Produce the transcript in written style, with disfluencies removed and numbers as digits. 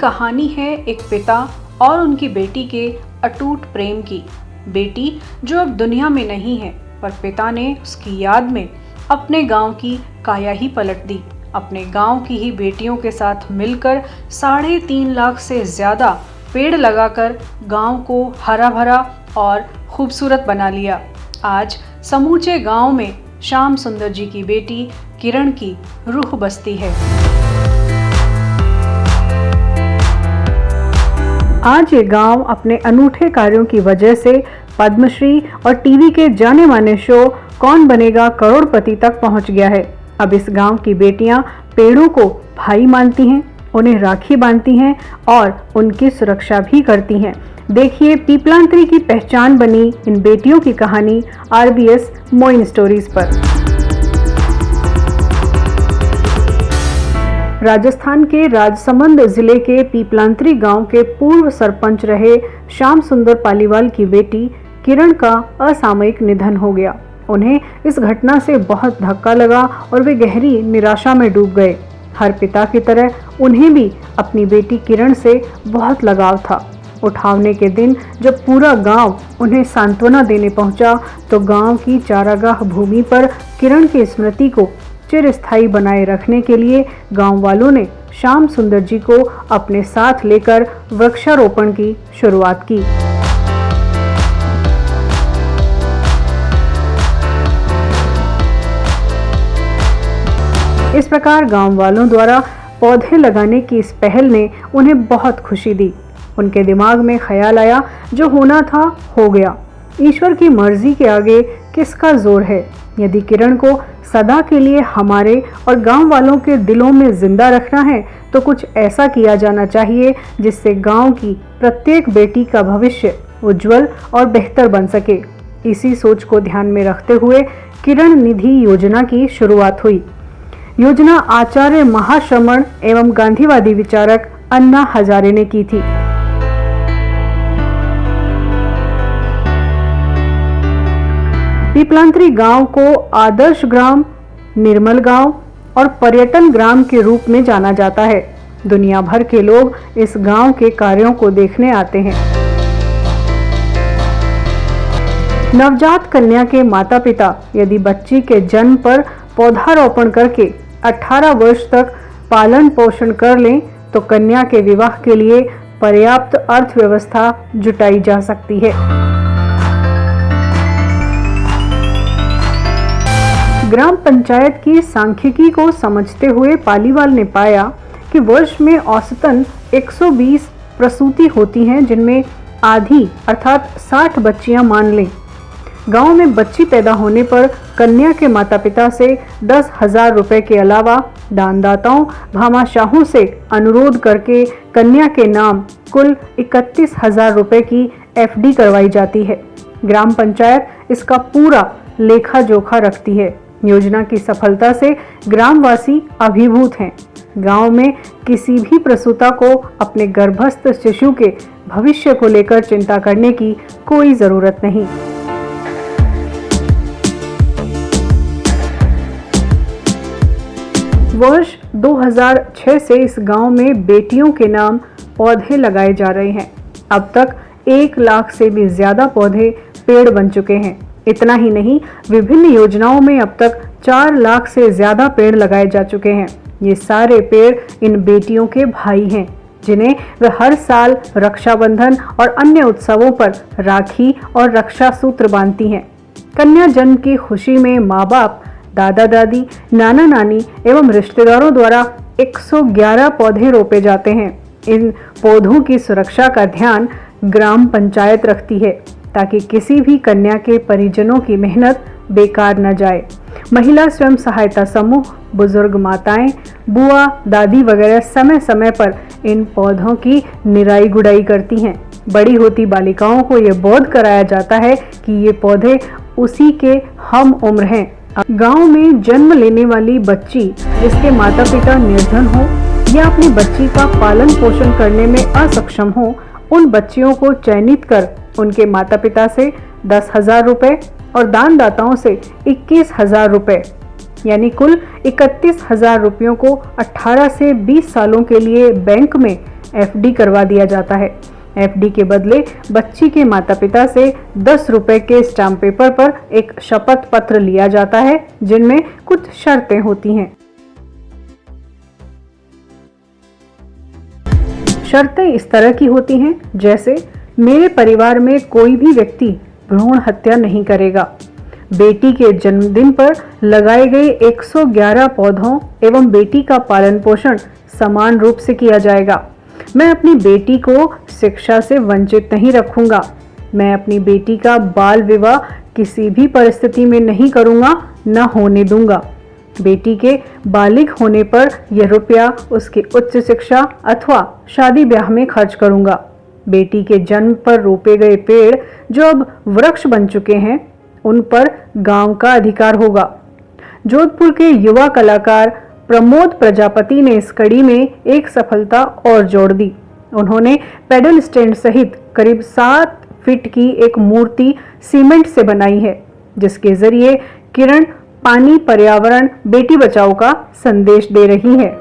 कहानी है एक पिता और उनकी बेटी के अटूट प्रेम की। बेटी जो अब दुनिया में नहीं है, पर पिता ने उसकी याद में अपने गांव की काया ही पलट दी। अपने गांव की ही बेटियों के साथ मिलकर 3.5 लाख से ज़्यादा पेड़ लगाकर गांव को हरा भरा और खूबसूरत बना लिया। आज समूचे गांव में श्याम सुंदर जी की बेटी किरण की रूह बसती है। आज ये गांव अपने अनूठे कार्यों की वजह से पद्मश्री और टीवी के जाने माने शो कौन बनेगा करोड़पति तक पहुंच गया है। अब इस गांव की बेटियां पेड़ों को भाई मानती हैं, उन्हें राखी बांधती हैं और उनकी सुरक्षा भी करती हैं। देखिए पीपलांत्री की पहचान बनी इन बेटियों की कहानी RBS मोइन स्टोरीज पर। राजस्थान के राजसमंद जिले के पीपलांत्री गांव के पूर्व सरपंच रहे श्याम सुंदर पालीवाल की बेटी किरण का असामयिक निधन हो गया। उन्हें इस घटना से बहुत धक्का लगा और वे गहरी निराशा में डूब गए। हर पिता की तरह उन्हें भी अपनी बेटी किरण से बहुत लगाव था। उठावने के दिन जब पूरा गांव उन्हें सांत्वना देने पहुंचा, तो गांव की चारागाह भूमि पर किरण की स्मृति को चिरस्थायी बनाए रखने के लिए गांव वालों ने श्याम सुंदर जी को अपने साथ लेकर वृक्षारोपण की शुरुआत की। इस प्रकार गांव वालों द्वारा पौधे लगाने की इस पहल ने उन्हें बहुत खुशी दी। उनके दिमाग में ख्याल आया, जो होना था हो गया। ईश्वर की मर्जी के आगे किसका जोर है। यदि किरण को सदा के लिए हमारे और गांव वालों के दिलों में जिंदा रखना है, तो कुछ ऐसा किया जाना चाहिए जिससे गांव की प्रत्येक बेटी का भविष्य उज्जवल और बेहतर बन सके। इसी सोच को ध्यान में रखते हुए किरण निधि योजना की शुरुआत हुई। योजना आचार्य महाश्रमण एवं गांधीवादी विचारक अन्ना हजारे ने की थी। पीपलांत्री गांव को आदर्श ग्राम, निर्मल गांव और पर्यटन ग्राम के रूप में जाना जाता है। दुनिया भर के लोग इस गांव के कार्यों को देखने आते हैं। नवजात कन्या के माता पिता यदि बच्ची के जन्म पर पौधारोपण करके 18 वर्ष तक पालन पोषण कर लें, तो कन्या के विवाह के लिए पर्याप्त अर्थव्यवस्था जुटाई जा सकती है। ग्राम पंचायत की सांख्यिकी को समझते हुए पालीवाल ने पाया कि वर्ष में औसतन 120 प्रसूति होती हैं, जिनमें आधी अर्थात 60 बच्चियां मान लें। गांव में बच्ची पैदा होने पर कन्या के माता पिता से 10,000 रुपए के अलावा दानदाताओं भामाशाहों से अनुरोध करके कन्या के नाम कुल 31,000 रुपए की FD करवाई जाती है। ग्राम पंचायत इसका पूरा लेखा जोखा रखती है। योजना की सफलता से ग्रामवासी अभिभूत हैं। गांव में किसी भी प्रसूता को अपने गर्भस्थ शिशु के भविष्य को लेकर चिंता करने की कोई जरूरत नहीं। वर्ष 2006 से इस गांव में बेटियों के नाम पौधे लगाए जा रहे हैं। अब तक 1 लाख से भी ज्यादा पौधे पेड़ बन चुके हैं। इतना ही नहीं, विभिन्न योजनाओं में अब तक 4 लाख से ज्यादा पेड़ लगाए जा चुके हैं। ये सारे पेड़ इन बेटियों के भाई हैं, जिन्हें वे हर साल रक्षाबंधन और अन्य उत्सवों पर राखी और रक्षा सूत्र बांधती हैं। कन्या जन्म की खुशी में माँ बाप, दादा दादी, नाना नानी एवं रिश्तेदारों द्वारा 111 पौधे रोपे जाते हैं। इन पौधों की सुरक्षा का ध्यान ग्राम पंचायत रखती है, ताकि किसी भी कन्या के परिजनों की मेहनत बेकार न जाए। महिला स्वयं सहायता समूह, बुजुर्ग माताएं, बुआ, दादी वगैरह समय समय पर इन पौधों की निराई गुड़ाई करती हैं। बड़ी होती बालिकाओं को ये बोध कराया जाता है कि ये पौधे उसी के हम उम्र हैं। गांव में जन्म लेने वाली बच्ची जिसके माता पिता निर्धन हो या अपनी बच्ची का पालन पोषण करने में असक्षम हो, उन बच्चियों को चयनित कर उनके माता पिता से 10,000 रुपए और दानदाताओं से 21,000 रुपए यानी कुल 31,000 रुपयों को 18 से 20 सालों के लिए बैंक में एफडी करवा दिया जाता है। एफडी के बदले बच्ची के माता पिता से 10 रुपए के स्टाम्प पेपर पर एक शपथ पत्र लिया जाता है, जिनमें कुछ शर्तें होती हैं। शर्तें इस तरह की होती हैं, जैसे मेरे परिवार में कोई भी व्यक्ति भ्रूण हत्या नहीं करेगा, बेटी के जन्मदिन पर लगाए गए 111 पौधों एवं बेटी का पालन पोषण समान रूप से किया जाएगा, मैं अपनी बेटी को शिक्षा से वंचित नहीं रखूंगा, मैं अपनी बेटी का बाल विवाह किसी भी परिस्थिति में नहीं करूंगा, न होने दूंगा, बेटी के बालिग होने पर यह रुपया उसकी उच्च शिक्षा अथवा शादी ब्याह में खर्च करूंगा, बेटी के जन्म पर रोपे गए पेड़ जो अब वृक्ष बन चुके हैं उन पर गांव का अधिकार होगा। जोधपुर के युवा कलाकार प्रमोद प्रजापति ने इस कड़ी में एक सफलता और जोड़ दी। उन्होंने पेडल स्टैंड सहित करीब 7 फीट की एक मूर्ति सीमेंट से बनाई है, जिसके जरिए किरण, पानी, पर्यावरण, बेटी बचाओ का संदेश दे रही है।